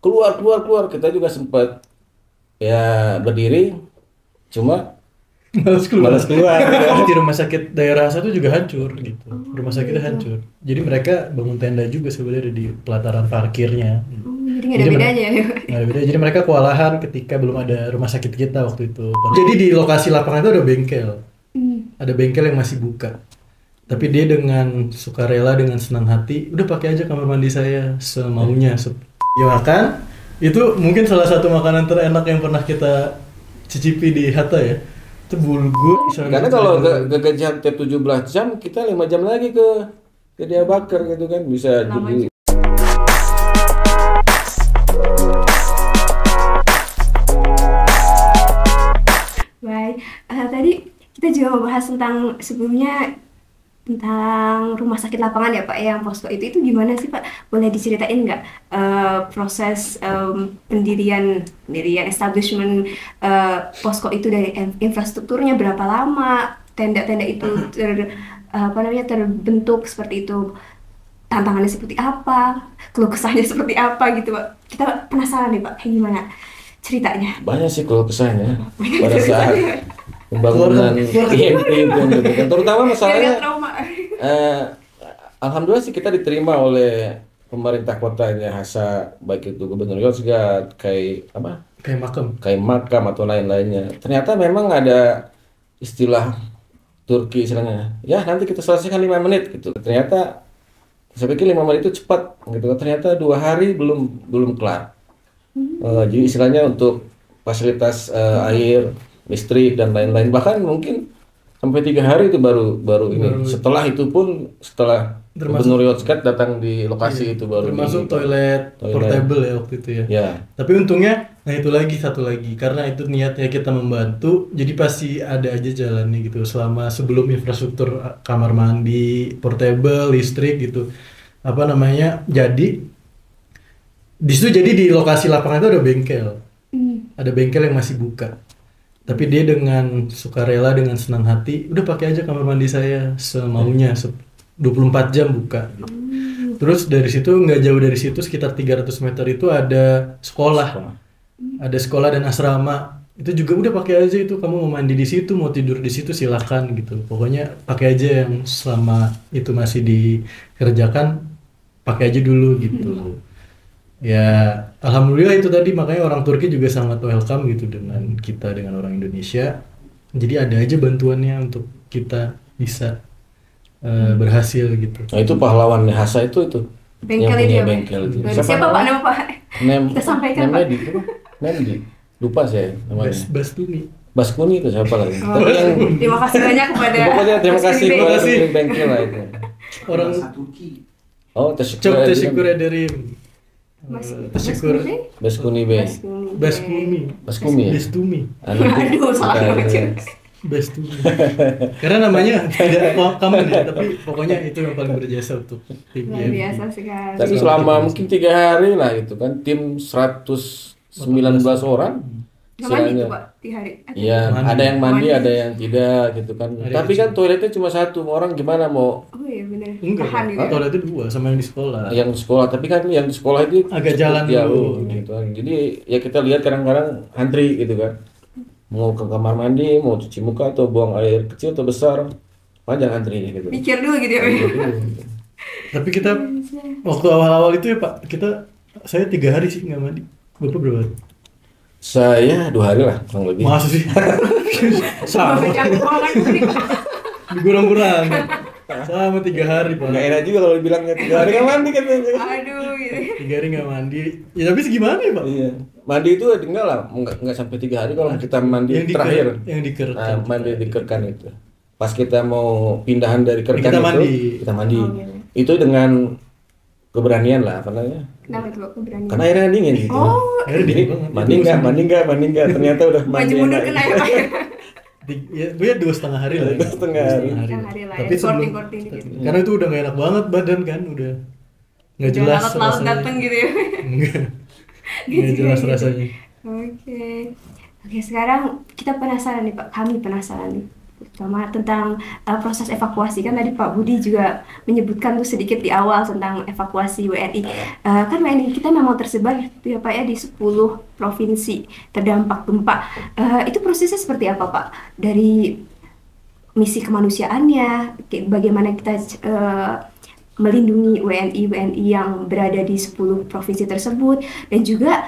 keluar. Kita juga sempat ya berdiri, cuma malas keluar. Di rumah sakit daerah satu juga hancur gitu. Rumah sakitnya hancur. Jadi mereka bangun tenda juga sebenarnya di pelataran parkirnya. Jadi nggak ada bedanya ya. Nggak ada beda. Jadi mereka kewalahan ketika belum ada rumah sakit kita waktu itu. Jadi di lokasi lapangan itu ada bengkel. Ada bengkel yang masih buka. Tapi dia dengan sukarela, dengan senang hati, udah pakai aja kamar mandi saya semaunya. Ya makan. Itu mungkin salah satu makanan terenak yang pernah kita cicipi di Hatta ya. Itu bulgur. Karena kalau kegajian tiap 17 jam, kita 5 jam lagi ke Diyarbakir gitu kan, bisa jadi. Baik, tadi kita juga membahas tentang sebelumnya tentang rumah sakit lapangan ya Pak, yang posko itu gimana sih Pak? Boleh diceritain nggak proses pendirian establishment posko itu dari infrastrukturnya berapa lama, tenda-tenda itu terbentuk seperti itu, tantangannya seperti apa, keluh kesahnya seperti apa gitu Pak? Kita penasaran nih Pak, kayak gimana ceritanya? Banyak sih keluh kesahnya pada saat pembangunan IMT itu, terutama masalahnya. Alhamdulillah sih kita diterima oleh pemerintah kotanya Hasa, baik itu Gubernur Yozgat, kayak makam atau lain-lainnya. Ternyata memang ada istilah Turki istilahnya, ya nanti kita selesaikan 5 menit gitu. Ternyata saya pikir 5 menit itu cepat gitu. Ternyata 2 hari belum kelar. Jadi istilahnya untuk fasilitas air, listrik dan lain-lain, bahkan mungkin sampai 3 hari itu baru ini. Setelah itu pun setelah Gubernur Yozgat datang di lokasi itu baru termasuk toilet portable ya waktu itu ya. Ya. Tapi untungnya, nah itu satu lagi karena itu niatnya kita membantu, jadi pasti ada aja jalannya gitu. Selama sebelum infrastruktur kamar mandi, portable, listrik gitu, jadi di situ, jadi di lokasi lapangan itu ada bengkel. Ada bengkel yang masih buka. Tapi dia dengan sukarela, dengan senang hati, udah pakai aja kamar mandi saya semaunya, 24 jam buka. Terus dari situ, nggak jauh dari situ, sekitar 300 meter itu ada sekolah. Ada sekolah dan asrama. Itu juga udah pakai aja itu, kamu mau mandi di situ, mau tidur di situ silakan gitu. Pokoknya pakai aja yang selama itu masih dikerjakan, pakai aja dulu gitu. Ya alhamdulillah itu tadi, makanya orang Turki juga sangat welcome gitu dengan kita, dengan orang Indonesia. Jadi ada aja bantuannya untuk kita bisa berhasil gitu. Nah itu pahlawan Hasa itu bengkel yang punya itu bengkel itu. Siapa Pak nama Pak? Kita sampaikan Pak. Lupa saya namanya. Baskuni itu siapa lagi? Terima kasih banyak kepada. Pokoknya terima kasih kepada bengkel lah itu. Orang Turki. Oh, teşekkür ederim. Baskuni ya? Bestumi. Aduh, salah banget. Bestumi. Karena namanya tidak common ya, tapi pokoknya itu yang paling berjasa untuk tim. Luar biasa sekali. Tapi selama mungkin 3 hari lah gitu kan, tim 119 orang. Nggak mandi tuh Pak, 3 hari? Iya, ada yang mandi, ada yang tidak gitu kan. Tapi kan toiletnya cuma 1, orang gimana mau? Oh iya benar. Enggak, toiletnya 2 sama yang di sekolah. Yang di sekolah, tapi kan yang di sekolah itu agak jalan dulu gitu kan. Jadi ya kita lihat kadang-kadang antri gitu kan. Mau ke kamar mandi, mau cuci muka atau buang air kecil atau besar, panjang antrinya gitu. Mikir dulu gitu ya. Tapi kita waktu awal-awal itu ya Pak, saya 3 hari sih nggak mandi. Bapak berapa hari? Saya 2 hari lah, kurang lebih. Masa sih? Sama. Kurang-kurang. Sama 3 hari Pak. Nggak enak juga kalau dibilangnya 3 hari nggak mandi kan. Aduh gitu. 3 hari nggak mandi. Ya tapi gimana ya Pak? Iya. Mandi itu enggak lah, nggak sampai 3 hari kalau kita mandi yang terakhir. Yang dikerkan. Nah, mandi dikerkan itu. Pas kita mau pindahan dari kerkan kita kita mandi. Itu dengan keberanian lah, apa namanya? Kenapa tuh keberanian? Karena airnya dingin gitu. Oh. Jadi mandi enggak. Ternyata udah mandi. Maju mundur kena ya Pak. Ya, gue 2,5 hari lah. 2,5 hari. Tapi sebelum karena itu udah gak enak banget badan kan, udah nggak jelas rasanya. Dateng gitu ya. Nggak jelas rasanya. Oke, sekarang kita penasaran nih Pak. Kami penasaran nih. terutama tentang proses evakuasi. Kan tadi Pak Budi juga menyebutkan tuh sedikit di awal tentang evakuasi WNI. Kan WNI kita memang tersebar gitu ya Pak ya di 10 provinsi terdampak gempa. Itu prosesnya seperti apa Pak? Dari misi kemanusiaannya, bagaimana kita melindungi WNI yang berada di 10 provinsi tersebut, dan juga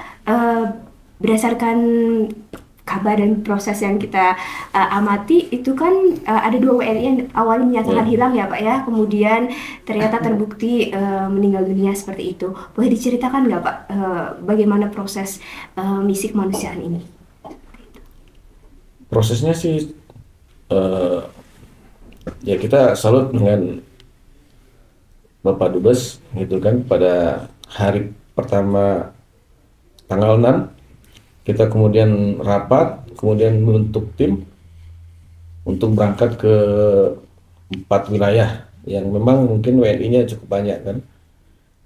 berdasarkan kabar dan proses yang kita amati itu kan ada 2 WNI yang awalnya dinyatakan hilang ya Pak ya, kemudian ternyata terbukti meninggal dunia seperti itu. Boleh diceritakan nggak Pak bagaimana proses misi kemanusiaan ini? Prosesnya sih ya kita salut dengan Bapak Dubes gitu kan, pada hari pertama tanggal 6 kita kemudian rapat, kemudian membentuk tim untuk berangkat ke 4 wilayah yang memang mungkin WNI-nya cukup banyak kan.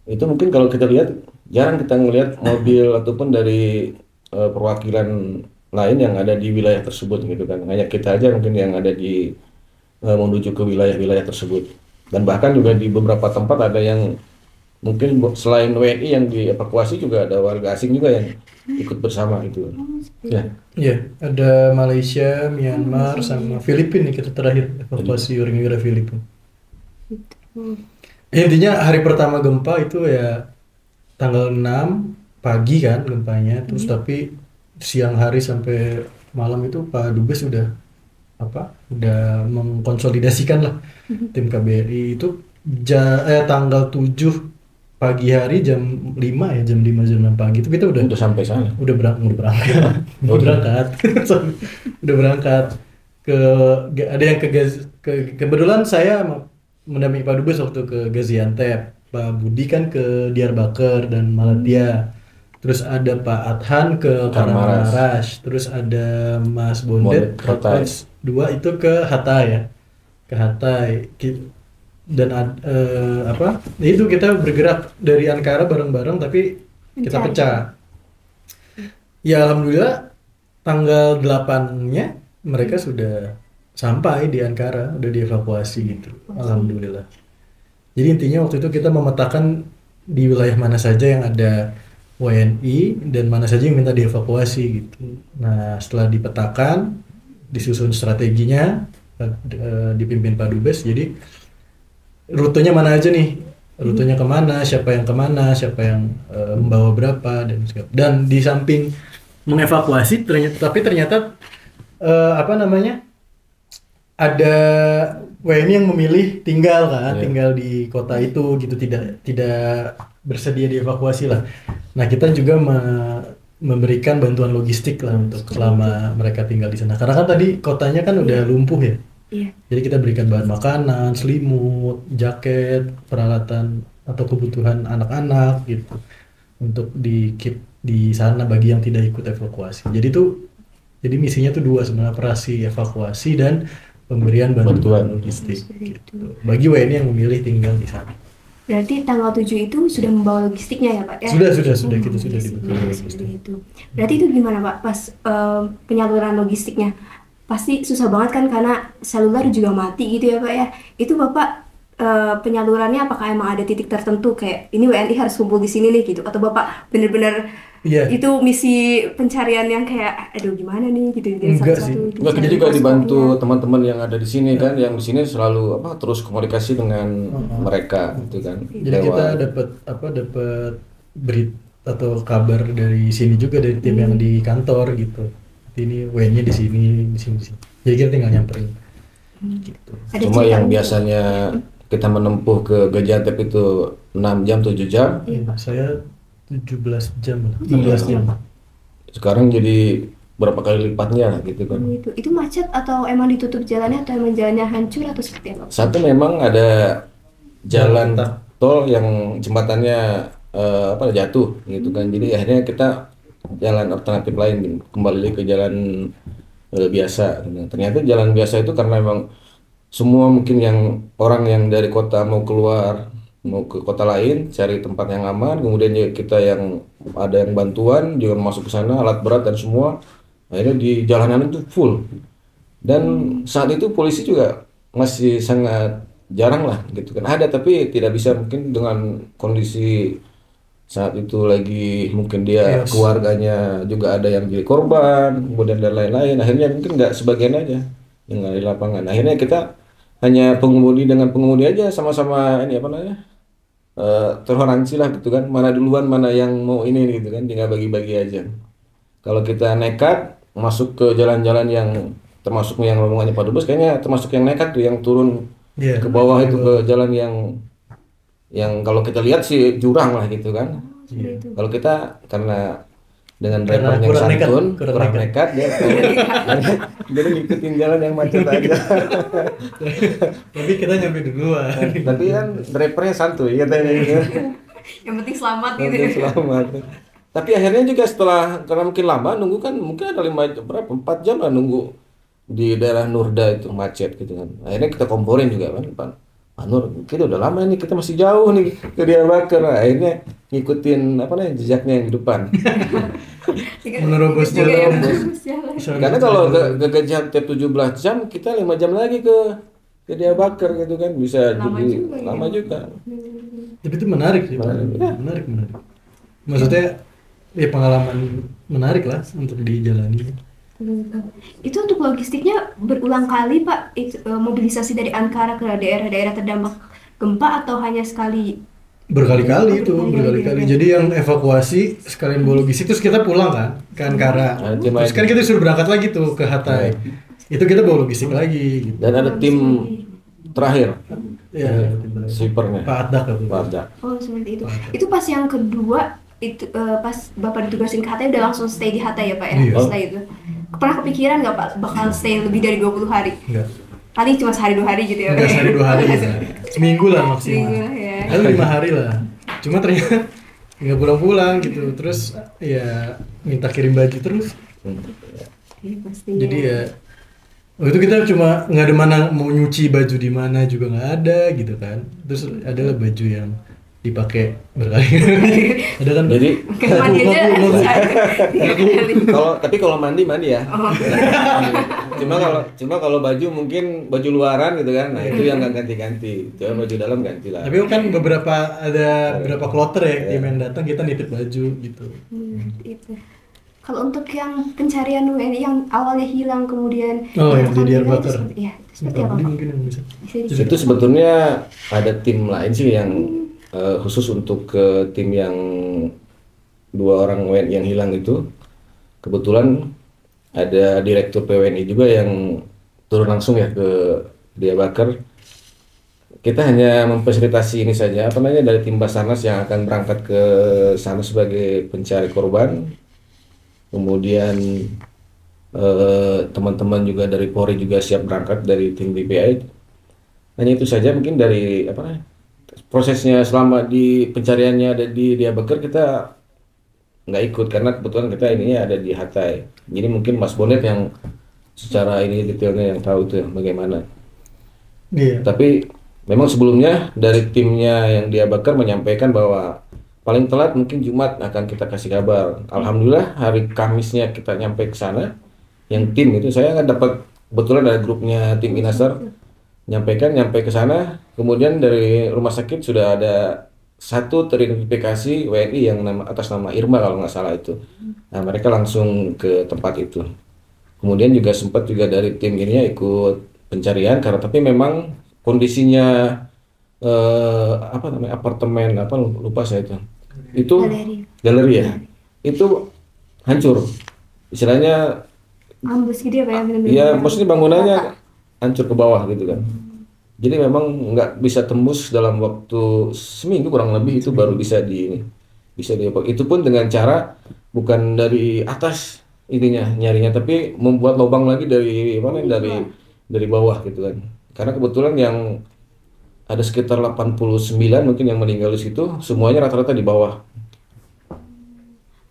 Itu mungkin kalau kita lihat jarang kita ngelihat mobil ataupun dari perwakilan lain yang ada di wilayah tersebut gitu kan. Hanya kita aja mungkin yang ada di menuju ke wilayah-wilayah tersebut. Dan bahkan juga di beberapa tempat ada yang mungkin selain WNI yang dievakuasi juga ada warga asing juga yang ikut bersama itu. Ya. Iya, ada Malaysia, Myanmar, sama Filipina nih kita terakhir evakuasi orang Filipina. Intinya hari pertama gempa itu ya tanggal 6 pagi kan gempanya, terus tapi siang hari sampai malam itu Pak Dubes udah mengkonsolidasikan lah tim KBRI itu tanggal 7 pagi hari jam 5 jam 6 pagi itu kita udah sampai sana. Udah berangkat. Udah berangkat ke ada yang kebetulan saya mendampingi Pak Dubes waktu ke Gaziantep, Pak Budi kan ke Diyarbakir dan Malatya. Terus ada Pak Adhan ke Kahramanmaraş, terus ada Mas Bondet Coach 2 itu ke Hatay ya. Ke Hatay. Dan itu kita bergerak dari Ankara bareng-bareng tapi kita pecah. Ya alhamdulillah tanggal 8-nya mereka sudah sampai di Ankara, udah dievakuasi gitu. Alhamdulillah. Jadi intinya waktu itu kita memetakan di wilayah mana saja yang ada WNI dan mana saja yang minta dievakuasi gitu. Nah setelah dipetakan, disusun strateginya, dipimpin Pak Dubes. Jadi rutenya mana aja nih, rutenya kemana, siapa yang membawa berapa dan di samping mengevakuasi ternyata ada WNI yang memilih tinggal di kota itu gitu, tidak bersedia dievakuasi lah. Nah kita juga memberikan bantuan logistik lah untuk selama mereka tinggal di sana. Karena kan tadi kotanya kan udah lumpuh ya. Iya. Jadi kita berikan bahan makanan, selimut, jaket, peralatan atau kebutuhan anak-anak gitu untuk di keep di sana bagi yang tidak ikut evakuasi. Jadi misinya tuh 2 sebenarnya, operasi evakuasi dan pemberian bantuan logistik gitu. Bagi WNI yang memilih tinggal di sana. Berarti tanggal 7 itu sudah membawa logistiknya ya Pak? Ya? Sudah kita sudah diberikan logistik. Itu. Berarti itu gimana Pak pas penyaluran logistiknya? Pasti susah banget kan karena seluler juga mati gitu ya Pak ya. Itu Bapak penyalurannya apakah emang ada titik tertentu kayak ini WNI harus kumpul di sini nih gitu, atau Bapak benar-benar itu misi pencarian yang kayak aduh gimana nih gitu enggak sih. Enggak, kita juga dibantu teman-teman yang ada di sini kan, yang di sini selalu terus komunikasi dengan mereka gitu kan. Jadi kita dapat berita atau kabar dari sini juga, dari tim yang di kantor gitu. Ini WNI di sini. Jadi kita tinggal nyamperin. Gitu. Cuma yang biasanya kita menempuh ke Gaziantep itu 6 jam 7 jam. Saya 17 jam lah, 16 jam. Sekarang jadi berapa kali lipatnya gitu kan. Itu macet atau emang ditutup jalannya atau emang jalannya hancur atau seperti apa? Satu memang ada jalan tol yang jembatannya jatuh gitu kan. Jadi akhirnya kita jalan alternatif lain, kembali ke jalan biasa. Ternyata jalan biasa itu karena memang semua mungkin yang orang yang dari kota mau keluar mau ke kota lain cari tempat yang aman, kemudian kita yang ada yang bantuan juga masuk ke sana, alat berat dan semua, akhirnya di jalanan itu full Dan saat itu polisi juga masih sangat jarang lah gitu kan. Ada tapi tidak bisa mungkin dengan kondisi saat itu lagi mungkin dia Chaos. keluarganya juga ada yang jadi korban, kemudian dan lain-lain. Akhirnya mungkin nggak sebagian aja yang ada di lapangan. Akhirnya kita hanya pengemudi dengan pengemudi aja sama-sama ini apa namanya toleransi lah gitu kan. Mana duluan mana yang mau ini gitu kan, tinggal bagi-bagi aja. Kalau kita nekat masuk ke jalan-jalan yang termasuk yang rombongannya Pak Dubes kayaknya termasuk yang nekat tuh yang turun Iya. ke bawah itu ke jalan yang kalau kita lihat sih jurang lah gitu kan. Seperti itu. Kalau kita karena dengan Karena drivernya yang kurang nekat, santun, kurang kurang nekat. nekat dia jadi ngikutin jalan yang macet aja. Tapi kita nyampe duluan. Tapi kan drivernya santuy katanya gitu. Yang penting selamat gitu. Nanti selamat. Tapi akhirnya juga setelah karena mungkin lama nunggu kan mungkin ada 4 jam lah nunggu di daerah Nurda itu macet gitu kan. Akhirnya kita komporin juga kan Pak Nur, kita udah lama nih, kita masih jauh nih ke Diyarbakir. Nah, akhirnya ngikutin apa namanya jejaknya yang di depan. Menerobos Juga jalan. yang menerobos jalan. Karena kalau ke Gaziantep 17 jam, kita 5 jam lagi ke Diyarbakir gitu kan, bisa Lama jadi juga ya. lama juga. Tapi itu menarik sih. Menarik, ya. Menarik. Maksudnya ya pengalaman menarik lah untuk dijalani. Itu untuk logistiknya berulang kali Pak, mobilisasi dari Ankara ke daerah-daerah terdampak gempa atau hanya sekali? Berkali-kali itu, Berkali-kali. berkali-kali. Jadi yang evakuasi sekalian bawa logistik terus kita pulang kan ke Ankara. Nah, tim Terus aja. kan kita suruh berangkat lagi tuh ke Hatay. Itu kita bawa logistik lagi gitu. Dan ada tim terakhir, Ya, sweepernya, Pak Adak itu. Pak Arda. Oh seperti itu. Itu pas yang kedua itu pas Bapak ditugasin ke Hatay udah langsung stay di Hatay ya Pak ya? Iya. Setelah itu. Pernah kepikiran nggak Pak bakal stay lebih dari 20 hari? Enggak. Paling cuma sehari 2 hari gitu ya Pak? Enggak sehari 2 hari ya. Seminggu lah maksimal. Seminggu lah ya. Lalu 5 hari lah. Cuma ternyata nggak pulang-pulang gitu. Terus ya minta kirim baju terus. Iya, pastinya. Jadi ya waktu itu kita cuma nggak ada mana mau nyuci baju di mana juga nggak ada gitu kan. Terus adalah baju yang dipakai berkali-kali. Ada kan? Jadi Kayak mandi aja sekali. kalau mandi ya. Oh. Cuma kalau baju mungkin baju luaran gitu kan. Nah, itu yang nggak ganti-ganti. Coba baju dalam ganti lah. Tapi kan ada beberapa kloter ya tim yang datang kita nitip baju gitu. Itu. Kalau untuk yang pencarian WNI yang awalnya hilang kemudian Oh, yang di hilang, Diyarbakir. Iya, itu seperti apa Tadi Pak? mungkin yang bisa. Bisa di- Itu sebetulnya ada tim lain sih yang khusus untuk ke tim yang 2 orang WNI yang hilang itu. Kebetulan ada direktur PWNI juga yang turun langsung ya ke Diyarbakir. Kita hanya memfasilitasi ini saja, apa namanya, dari tim Basarnas yang akan berangkat ke sana sebagai pencari korban. Kemudian teman-teman juga dari Polri juga siap berangkat dari tim DPI. Hanya itu saja mungkin dari apa namanya, prosesnya selama di pencariannya ada di Diyarbakir kita nggak ikut karena kebetulan kita ininya ada di Hatay. Jadi mungkin Mas Bonet yang secara ini detailnya yang tahu itu bagaimana. Iya. Tapi memang sebelumnya dari timnya yang Diyarbakir menyampaikan bahwa paling telat mungkin Jumat akan kita kasih kabar. Alhamdulillah hari Kamisnya kita nyampe ke sana. Yang tim itu saya kan dapat kebetulan dari grupnya tim Inasar nyampe ke sana. Kemudian dari rumah sakit sudah ada satu teridentifikasi WNI yang atas nama Irma kalau nggak salah itu. Nah mereka langsung ke tempat itu. Kemudian juga sempat juga dari tim ininya ikut pencarian karena tapi memang kondisinya apa namanya apartemen apa lupa saya itu galeri ya itu hancur istilahnya Ambus gitu ya Pak ya? Benar-benar. ya maksudnya bangunannya hancur ke bawah gitu kan. Jadi memang nggak bisa tembus dalam waktu seminggu kurang lebih itu baru bisa itu pun dengan cara bukan dari atas ininya nyarinya tapi membuat lubang lagi dari mana dari bawah gitu kan. Karena kebetulan yang ada sekitar 89 mungkin yang meninggal di situ semuanya rata-rata di bawah.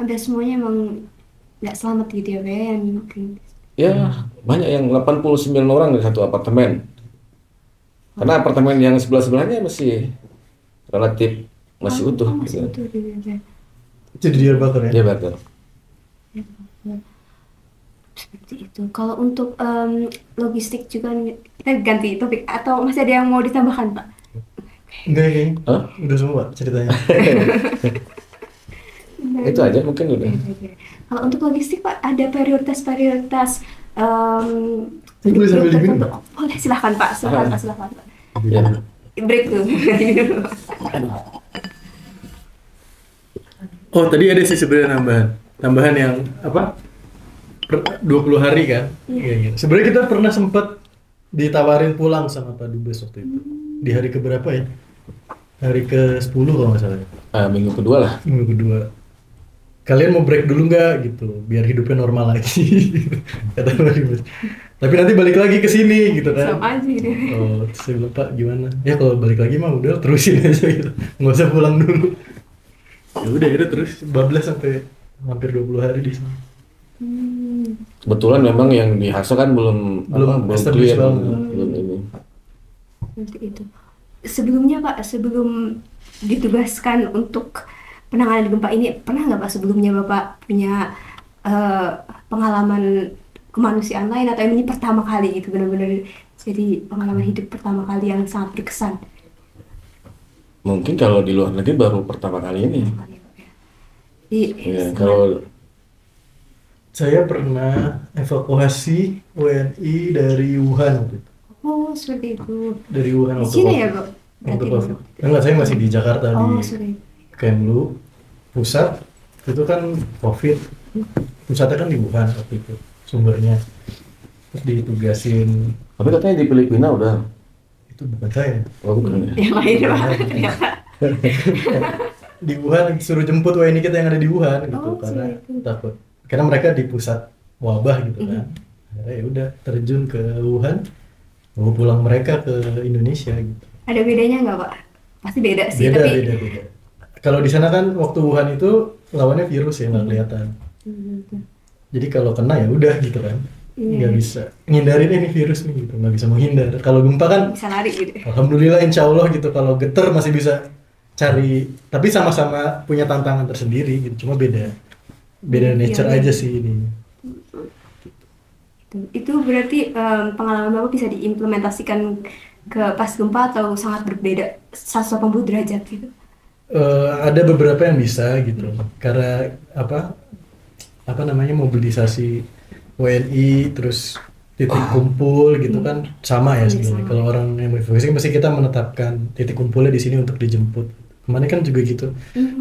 Hampir semuanya emang nggak selamat gitu ya Pak ya? Yang mungkin. Ya banyak yang 89 orang di satu apartemen. Karena apartemen yang sebelah-sebelahnya masih relatif masih utuh. Masih Gitu. utuh gitu ya. Jadi Diyarbakir ya. Dia bakal. Seperti itu. Kalau untuk logistik juga kita ganti topik atau masih ada yang mau ditambahkan, Pak? Enggak kayaknya. Hah? Udah semua Pak ceritanya. Itu aja mungkin udah. Oke. Kalau untuk logistik, Pak, ada prioritas-prioritas Boleh sambil diminum, tertentu? Pak? Boleh, silahkan Pak, silahkan Pak, silahkan Pak. Ya. Break tuh. Oh tadi ada sih sebenarnya tambahan yang apa? 20 hari kan? Iya, iya. Sebenarnya kita pernah sempat ditawarin pulang sama Pak Dubes waktu itu. Di hari keberapa ya? Hari ke-10 kalau nggak salah. Minggu kedua lah. Minggu kedua. Kalian mau break dulu nggak gitu? Biar hidupnya normal lagi. Kata Pak Dubes. Tapi nanti balik lagi ke sini gitu kan. Sama aja gitu. Oh, terus saya bilang, Pak gimana? Ya kalau balik lagi mah udah terusin aja gitu. Nggak usah pulang dulu. Ya udah terus bablas sampai hampir 20 hari di sana. Kebetulan memang yang di Haso kan belum Belum belum established clear, banget. belum ini. Seperti itu. Sebelumnya Pak, sebelum ditugaskan untuk penanganan gempa ini, pernah nggak Pak sebelumnya Bapak punya pengalaman kemanusiaan lain atau ini pertama kali gitu benar-benar jadi pengalaman hidup pertama kali yang sangat berkesan? Mungkin kalau di luar negeri baru pertama kali ini. Ya, kalau Saya pernah evakuasi WNI dari Wuhan waktu itu. Oh, seperti itu. Dari Wuhan Di waktu Cina COVID. ya, Pak? Waktu Berarti COVID. Enggak, saya masih di Jakarta Oh, di sorry. Kemlu pusat. Itu kan COVID. Pusatnya kan di Wuhan waktu itu sumbernya. Terus ditugasin, tapi katanya di Filipina udah. itu bukan saya. Oh, bukan ya. Yang lain Pak, ternyata. Di Wuhan suruh jemput WNI kita yang ada di Wuhan gitu Oh, karena gitu. takut. Karena mereka di pusat wabah gitu kan. Akhirnya ya udah terjun ke Wuhan, bawa pulang mereka ke Indonesia gitu. Ada bedanya nggak Pak? Pasti beda sih, tapi Beda. Kalau di sana kan waktu Wuhan itu lawannya virus ya nggak kelihatan. Jadi kalau kena ya udah gitu kan. Iya. Nggak bisa ngindarin ini virus nih gitu, nggak bisa menghindar. Kalau gempa kan bisa lari gitu. alhamdulillah insya Allah gitu, kalau getar masih bisa cari, tapi sama-sama punya tantangan tersendiri gitu, cuma beda nature Iya. aja sih ini. Itu berarti pengalaman Bapak bisa diimplementasikan ke pas gempa atau sangat berbeda 180 derajat gitu? Ada beberapa yang bisa gitu, karena apa namanya mobilisasi WNI terus titik kumpul gitu kan sama ya sebenarnya. Kalau orang yang mengevakuasi pasti kita menetapkan titik kumpulnya di sini untuk dijemput. Kemarin kan juga gitu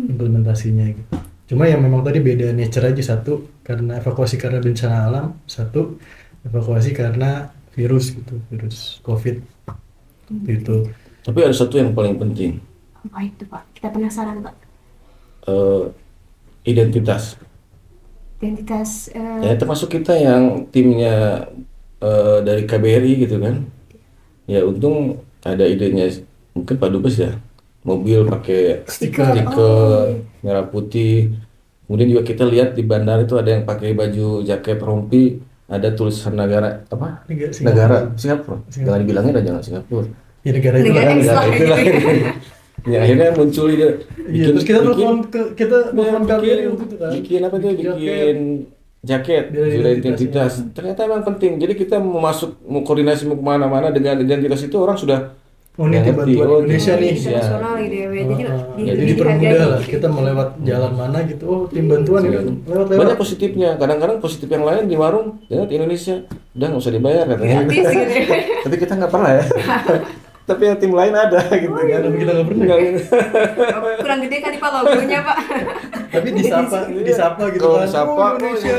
implementasinya gitu. Cuma yang memang tadi beda nature aja, satu karena evakuasi karena bencana alam, satu evakuasi karena virus gitu, virus COVID gitu. Tapi ada satu yang paling penting, Apa itu Pak? Kita penasaran Pak. identitas. Identitas Ya termasuk kita yang timnya dari KBRI gitu kan. Ya untung ada idenya mungkin Pak Dubes ya, mobil pakai Stiker. merah putih. Kemudian juga kita lihat di bandara itu ada yang pakai baju jaket rompi, ada tulisan negara apa? Negara Singapura. Jangan dibilangin aja jangan Singapura. Ya negara itu Negara lah. Islam. Negara itu lah. Ya akhirnya muncul ide. Iya, terus kita telepon KBRI bikin, gitu kan. bikin apa tuh? Bikin jaket, Biar sudah identitas. identitas. Ternyata emang penting. Jadi kita mau koordinasi mau kemana-mana dengan identitas itu orang sudah Oh ini nggak tim ngerti. bantuan Oh, Indonesia nih. internasional gitu ya, Pak. Jadi Jadi dipermudah lah, kita melewat jalan mana gitu, oh tim bantuan ini lewat. Banyak positifnya. Kadang-kadang positif yang lain di warung, ya di Indonesia udah nggak usah dibayar katanya. gratis gitu ya. Tapi kita nggak pernah ya. Tapi yang tim lain ada gitu kan. Tapi kita nggak pernah. Kurang gede kan Pak logonya Pak. Tapi disapa gitu Kalau kan. disapa, Oh, Indonesia,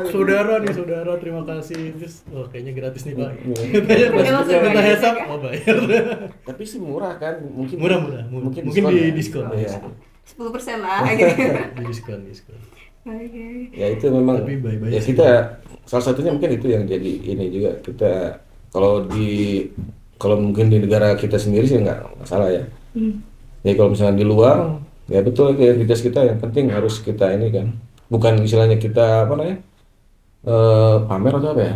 Indonesia. saudara terima kasih. Terus oh kayaknya gratis nih Pak. Iya. Katanya pas Langsung kita bayar. hesap, oh bayar. Tapi sih murah kan, mungkin Murah. Mungkin di ya. diskon. Iya. 10% lah gitu. Di diskon. Oke. Ya itu memang Tapi baik-baik ya sih. kita salah satunya mungkin itu yang jadi ini juga kita kalau mungkin di negara kita sendiri sih nggak salah ya. Ya kalau misalnya di luar ya betul identitas kita yang penting harus kita ini kan, bukan istilahnya kita apa namanya pamer atau apa ya,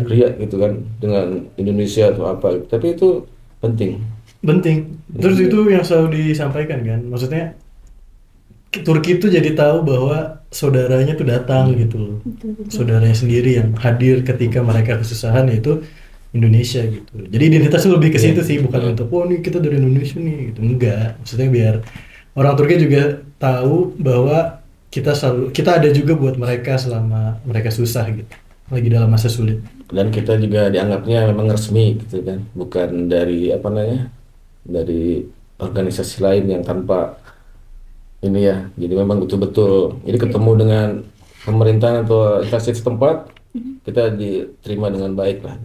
ria gitu kan dengan Indonesia atau apa, tapi itu penting. Penting. Terus itu yang selalu disampaikan kan, maksudnya Turki itu jadi tahu bahwa saudaranya tuh datang gitu loh. Betul-betul. Saudaranya sendiri yang hadir ketika mereka kesusahan, yaitu Indonesia gitu. Jadi identitas tuh lebih ke situ sih, bukan untuk oh nih kita dari Indonesia nih gitu. Enggak. Maksudnya biar orang Turki juga tahu bahwa kita ada juga buat mereka selama mereka susah gitu. Lagi dalam masa sulit. Dan kita juga dianggapnya memang resmi gitu kan, bukan dari apa namanya, dari organisasi lain yang tanpa ini ya. Jadi memang betul-betul jadi ketemu dengan pemerintahan atau instansi setempat, kita diterima dengan baik lah.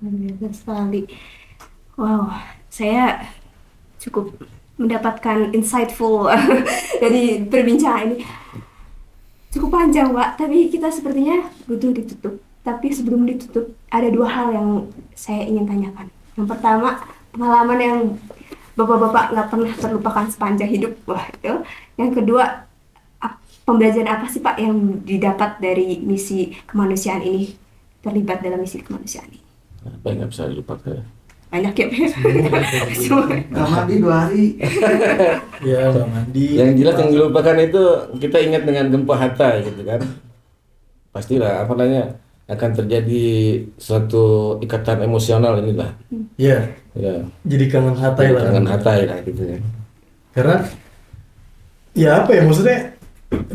Luar biasa sekali. Wow, saya cukup mendapatkan insightful dari perbincangan ini. Cukup panjang, Pak, tapi kita sepertinya butuh ditutup. Tapi sebelum ditutup, ada dua hal yang saya ingin tanyakan. Yang pertama, pengalaman yang Bapak-bapak nggak pernah terlupakan sepanjang hidup. Wah, itu. Yang kedua, pembelajaran apa sih, Pak, yang didapat dari misi kemanusiaan ini? Terlibat dalam misi kemanusiaan ini? Apa yang nggak bisa dilupakan? Banyak ya, Pak. Nggak mandi 2 hari. Ya, nggak mandi. Yang jelas yang dilupakan itu kita ingat dengan gempa Hatay gitu kan. Pastilah apa namanya akan terjadi suatu ikatan emosional inilah. Ya, Ya. jadi kangen Hatay lah. Kangen Hatay lah gitu ya. Karena ya apa ya, maksudnya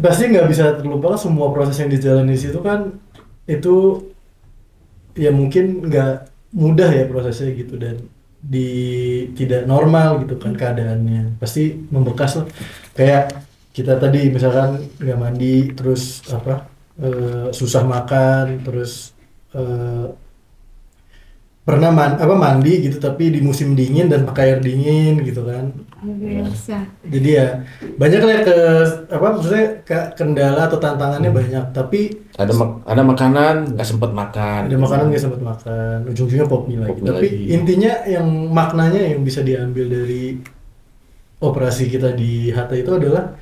pasti nggak bisa terlupakan semua proses yang dijalani di situ kan, itu ya mungkin nggak mudah ya prosesnya gitu, dan tidak normal gitu kan keadaannya, pasti membekas lah. Kayak kita tadi misalkan nggak mandi, terus susah makan, terus pernah mandi gitu tapi di musim dingin dan pakai air dingin gitu kan. Biasa. Jadi ya banyak lah maksudnya kendala atau tantangannya banyak, tapi Ada makanan nggak sempat makan. ada makanan nggak sempat makan, ujung-ujungnya pop mie lagi. Pop mie Tapi lagi. intinya yang maknanya yang bisa diambil dari operasi kita di Hatta itu adalah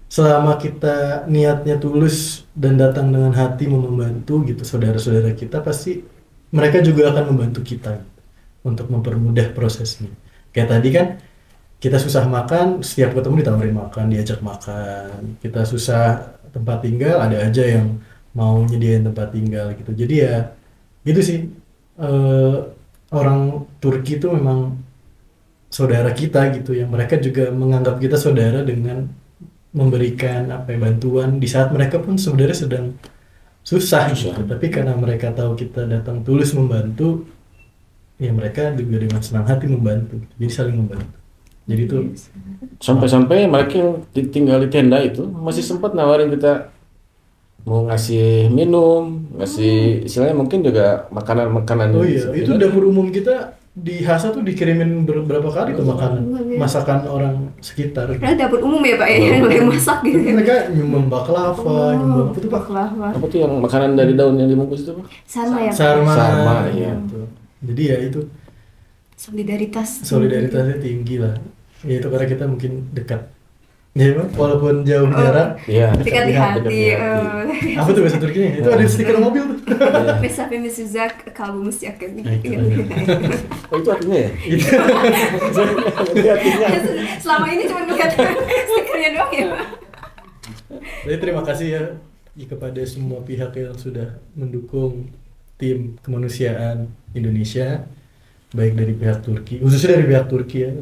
selama kita niatnya tulus dan datang dengan hati mau membantu gitu saudara-saudara kita, pasti mereka juga akan membantu kita gitu, untuk mempermudah prosesnya. Kayak tadi kan kita susah makan, setiap ketemu ditawarin makan, diajak makan. Kita susah tempat tinggal, ada aja yang mau nyediain tempat tinggal gitu. Jadi ya gitu sih, orang Turki itu memang saudara kita gitu, yang mereka juga menganggap kita saudara dengan memberikan bantuan di saat mereka pun sebenarnya sedang susah gitu. Tapi karena mereka tahu kita datang tulus membantu, ya mereka juga dengan senang hati membantu. Jadi saling membantu. Jadi itu Sampai-sampai mereka yang tinggal di tenda itu masih sempat nawarin kita mau ngasih minum, ngasih istilahnya mungkin juga makanan-makanan. oh iya, itu dapur umum kita di Hasa tuh dikirimin berapa kali tuh makanan, masakan orang sekitar. Karena dapur umum ya, Pak, ya, yang boleh masak gitu. Mereka nyumbang baklava, nyumbang apa tuh Pak? Baklava. Apa tuh yang makanan dari daun yang dibungkus itu, Pak? Sama ya, Pak. Sarma, iya. gitu. Jadi ya itu Solidaritasnya tinggi lah. Ya itu karena kita mungkin dekat. Ya Bang, walaupun jauh jarak. Iya. dekat di hati. Apa tuh bahasa Turkinya? Itu ada stiker mobil tuh. Mesafemiz uzak, kalbimiz yakın. Nah, itu. Oh itu artinya ya? Itu artinya. Selama ini cuma ngeliat stikernya doang ya, Pak. Jadi terima kasih ya kepada semua pihak yang sudah mendukung tim kemanusiaan Indonesia, baik dari pihak Turki, khususnya dari pihak Turki ya.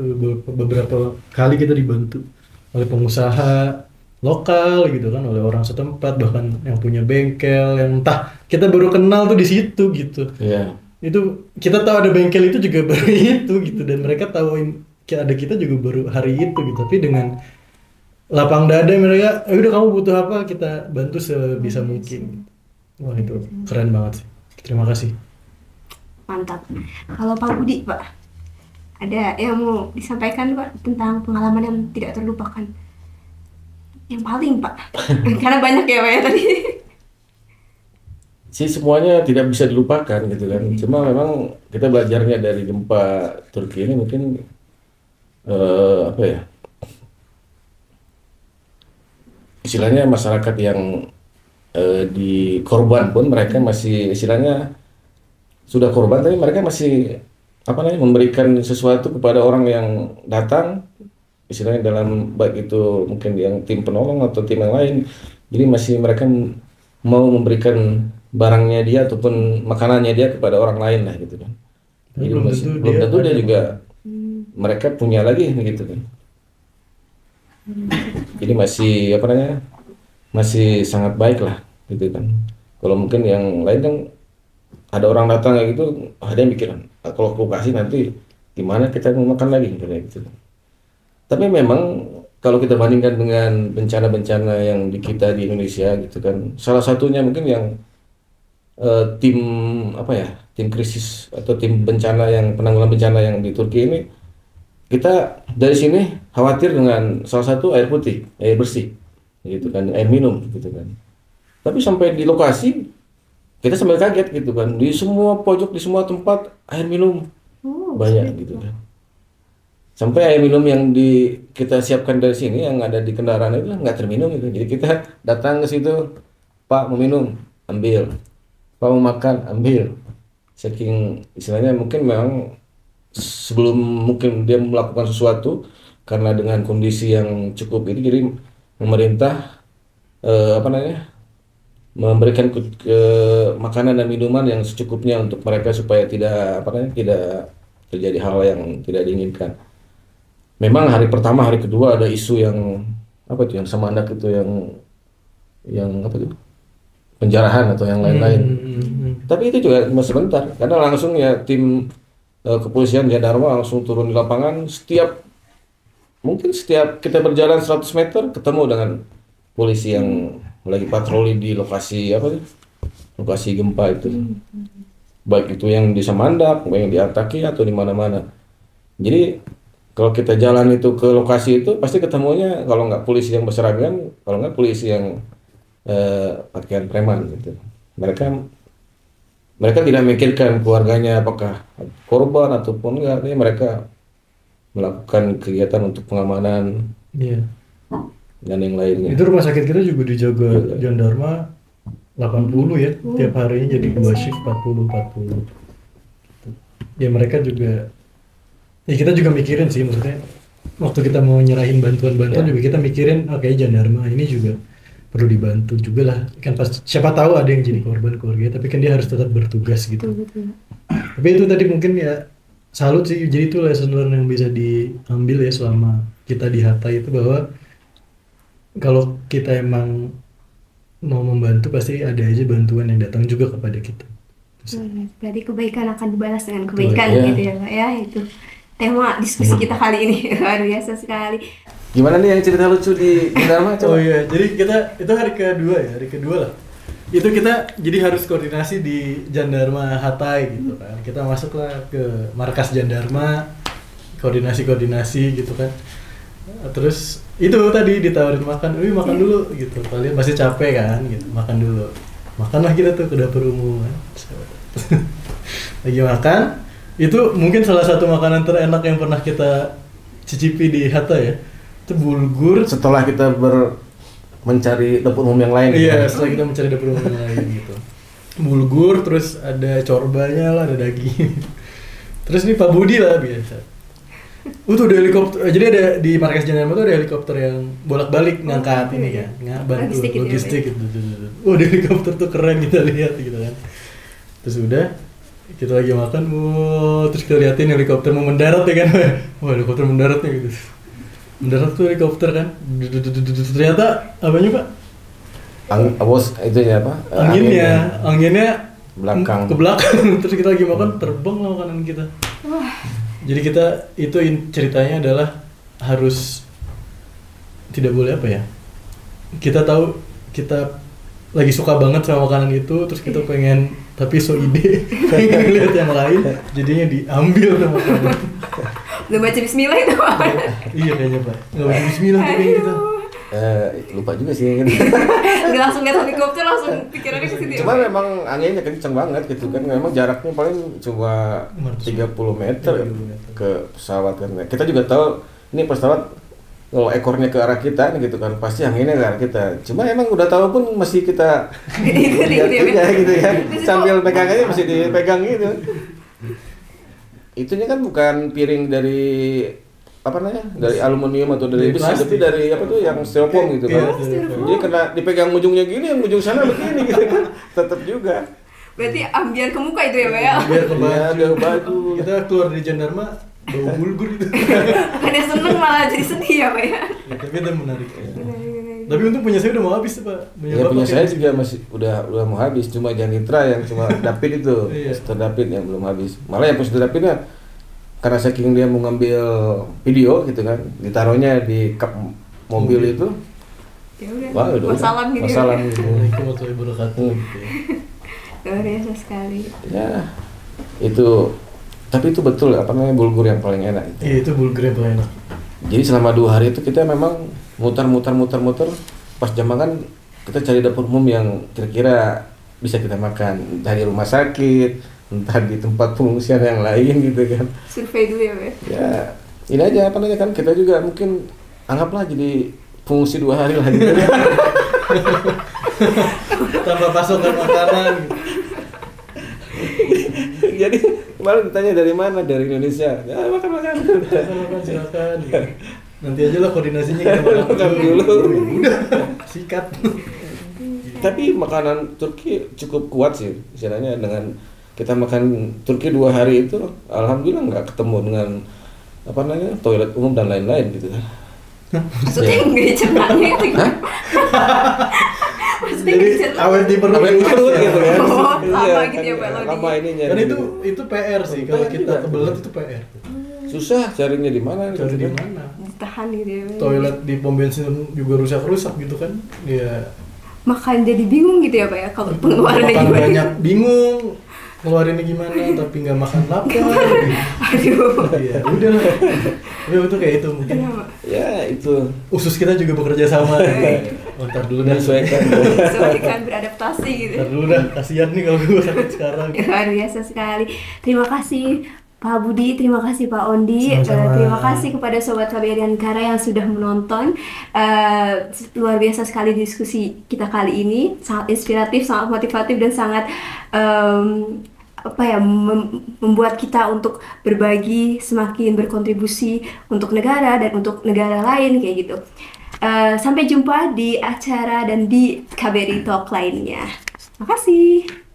Beberapa kali kita dibantu oleh pengusaha lokal gitu kan, oleh orang setempat, bahkan yang punya bengkel yang entah kita baru kenal tuh di situ gitu. Iya. Itu kita tahu ada bengkel itu juga baru itu gitu, dan mereka tahu ada kita juga baru hari itu gitu. Tapi dengan lapang dada mereka, udah kamu butuh apa, kita bantu sebisa mungkin. Wah itu keren banget sih. Terima kasih. Mantap. Kalau Pak Budi, Pak, ada yang mau disampaikan, Pak, tentang pengalaman yang tidak terlupakan? Yang paling, Pak. Karena banyak ya, Pak, ya tadi. Sih semuanya tidak bisa dilupakan gitu kan. Cuma memang kita belajarnya dari gempa Turki ini mungkin apa ya? Istilahnya masyarakat yang di korban pun mereka masih istilahnya sudah korban, tapi mereka masih memberikan sesuatu kepada orang yang datang istilahnya dalam baik itu mungkin yang tim penolong atau tim yang lain. Jadi masih mereka mau memberikan barangnya dia ataupun makanannya dia kepada orang lain lah gitu kan. Tapi Jadi belum masih, tentu belum dia tentu dia ada juga mereka punya lagi gitu kan. Jadi masih apa namanya, masih sangat baik lah gitu kan. Kalau mungkin yang lain kan ada orang datang kayak gitu, ada yang mikir, "Ah, kalau aku kasih nanti gimana kita mau makan lagi kayak gitu." Tapi memang kalau kita bandingkan dengan bencana-bencana yang di kita di Indonesia gitu kan, salah satunya mungkin yang tim apa ya, tim krisis atau tim bencana yang penanggulangan bencana yang di Turki ini, kita dari sini khawatir dengan salah satu air putih, air bersih, gitu kan, air minum, gitu kan. Tapi sampai di lokasi kita sampai kaget gitu kan, di semua pojok, di semua tempat air minum banyak gitu kan. Sampai air minum yang kita siapkan dari sini yang ada di kendaraan itu nggak terminum gitu. Jadi kita datang ke situ, "Pak mau minum," ambil. "Pak mau makan," ambil. Saking istilahnya mungkin memang sebelum mungkin dia melakukan sesuatu karena dengan kondisi yang cukup ini, jadi pemerintah apa namanya, memberikan makanan dan minuman yang secukupnya untuk mereka supaya tidak apa namanya, tidak terjadi hal yang tidak diinginkan. Memang hari pertama, hari kedua ada isu yang apa itu, yang Samandak itu yang apa itu, penjarahan atau yang lain-lain. Tapi itu juga cuma sebentar, karena langsung ya tim kepolisian Jandarma langsung turun di lapangan. Mungkin setiap kita berjalan 100 meter ketemu dengan polisi yang lagi patroli di lokasi apa sih, lokasi gempa itu, baik itu yang di Samandak, baik yang di Antakya atau di mana-mana. Jadi kalau kita jalan itu ke lokasi itu pasti ketemunya kalau nggak polisi yang berseragam, kalau nggak polisi yang pakaian preman gitu. Mereka tidak memikirkan keluarganya apakah korban ataupun enggak, ini mereka melakukan kegiatan untuk pengamanan. Iya. Dan yang lainnya. Itu rumah sakit kita juga dijaga Jandarma 80 ya, tiap harinya jadi 2 shift 40. Ya mereka juga, ya kita juga mikirin sih, maksudnya waktu kita mau nyerahin bantuan-bantuan juga kita mikirin, oke, Jandarma ini juga perlu dibantu juga lah, kan siapa tahu ada yang jadi korban keluarga, tapi kan dia harus tetap bertugas gitu. Betul. Tapi itu tadi mungkin ya salut sih, jadi itu lesson learn yang bisa diambil ya selama kita di Hatta itu, bahwa kalau kita emang mau membantu pasti ada aja bantuan yang datang juga kepada kita. Berarti kebaikan akan dibalas dengan kebaikan Iya. gitu ya Pak ya, itu tema diskusi kita kali ini. Luar biasa sekali. Gimana nih yang cerita lucu di Jandarma? Oh iya, jadi kita itu hari kedua lah. Itu kita jadi harus koordinasi di Jandarma Hatay gitu kan. Kita masuklah ke markas Jandarma, koordinasi gitu kan. Terus itu tadi ditawarin makan, makan dulu gitu. Kalian masih capek kan gitu, makan dulu. Makanlah kita tuh ke dapur umum kan. Lagi makan, itu mungkin salah satu makanan terenak yang pernah kita cicipi di Hatta ya. Itu bulgur. Setelah kita mencari dapur umum yang lain. Iya, setelah kita mencari dapur umum yang lain gitu. Bulgur, terus ada corbanya lah, ada daging. Terus nih Pak Budi lah biasa. Tuh ada helikopter, jadi ada di markas Jandarma tuh ada helikopter yang bolak-balik ngangkat ini kan, bantu logistik gitu. Ada helikopter tuh keren, kita lihat gitu kan. Terus udah kita lagi makan, terus kita liatin helikopter mau mendarat ya kan. Wah, helikopter mendarat nih gitu. Mendarat tuh helikopter kan. Ternyata apanya Pak? Itu ya apa? Anginnya belakang. Ke belakang. Terus kita lagi makan, terbang lah makanan kita. Jadi kita itu ceritanya adalah harus tidak boleh apa ya? Kita tahu kita lagi suka banget sama makanan itu, terus kita pengen tapi so ide pengen lihat yang lain, jadinya diambil sama makanan. Udah baca bismillah itu Pak. Iya kayaknya Pak. Nggak baca bismillah tuh kayak gitu. Lupa juga sih kan. Nggak langsung lihat helikopter, langsung pikirannya ke situ. Cuma memang anginnya kenceng banget gitu kan. Memang jaraknya paling cuma 30 meter ke pesawat kan. Kita juga tahu ini pesawat kalau ekornya ke arah kita gitu kan, pasti anginnya ke arah kita. Cuma emang udah tahu pun masih kita lihat aja gitu ya. Sambil pegang aja masih dipegang gitu. Itunya kan bukan piring dari apa namanya dari aluminium atau dari Dari besi, plastik. tapi dari apa tuh yang styrofoam gitu Iya, kan. styrofoam. Jadi kena dipegang ujungnya gini, yang ujung sana begini gitu kan, tetap juga. Berarti ambiar ke muka itu ya Pak ya? Biar ke Iya, baju. biar baju. Kita keluar dari Jandarma bau bulgur itu. Bukannya seneng malah jadi sedih ya Pak ya? Ya, tapi itu menarik. Tapi untuk punya saya udah mau habis tuh, Pak. Ya punya Bapak saya kayak juga masih udah mau habis, cuma Janitra yang cuma David itu, Iya. Poster David yang belum habis. Malah yang Poster Davidnya karena saking dia mau ngambil video gitu kan, ditaruhnya di kap mobil itu. Ya udah. Wah, udah. Masalah gitu. Masalah Ya. gitu. Assalamualaikum warahmatullahi wabarakatuh. Gitu ya. Luar biasa sekali. Ya, itu. Tapi itu betul apa namanya bulgur yang paling enak itu. Iya, itu bulgur yang paling enak. Jadi selama 2 hari itu kita memang muter. Pas jam makan kita cari dapur umum yang kira-kira bisa kita makan, entah di rumah sakit, entah di tempat pengungsian yang lain gitu kan. Survei dulu ya Pak ya? Ya ini aja apa namanya kan kita juga mungkin anggaplah jadi pengungsi 2 hari lah gitu. Tanpa pasokan makanan. Jadi kemarin ditanya dari mana, dari Indonesia. Ya makan. Silakan. Gitu. Nanti aja lah koordinasinya kita Makan dulu. Udah, sikat. Tapi makanan Turki cukup kuat sih, istilahnya dengan kita makan Turki 2 hari itu, alhamdulillah nggak ketemu dengan apa namanya toilet umum dan lain-lain gitu kan. Maksudnya nggak dicernanya gitu? Maksudnya nggak Jadi dicerna? awet di perut Awet di perut gitu kan. Oh, lama Iya, gitu ya, Pak, kan, loadingnya. lama ininya. Dan gitu. itu PR sih kalau PR kita juga. kebelet itu PR. Susah carinya di mana Cari gitu di kan. mana? Ditahan gitu ya Pak. Toilet di pom bensin juga rusak gitu kan. Ya Makan jadi bingung gitu ya Pak ya kalau pengeluarannya makan gimana? banyak bingung ngeluarinnya gimana tapi nggak makan lapar. Aduh. Ya udah. Ya itu kayak itu mungkin. Kenapa? Ya itu Usus kita juga bekerja sama. Oh, ntar dulu dah. menyesuaikan. Sesuaikan beradaptasi gitu. Ntar dulu dah. Kasihan nih kalau gue sakit sekarang. Luar biasa sekali. Terima kasih Pak Budi, terima kasih Pak Ondi, Sama-sama. terima kasih kepada Sobat KBRI Ankara yang sudah menonton. Luar biasa sekali diskusi kita kali ini, sangat inspiratif, sangat motivatif dan sangat membuat kita untuk berbagi, semakin berkontribusi untuk negara dan untuk negara lain kayak gitu. Sampai jumpa di acara dan di KBRI Talk lainnya. Terima kasih.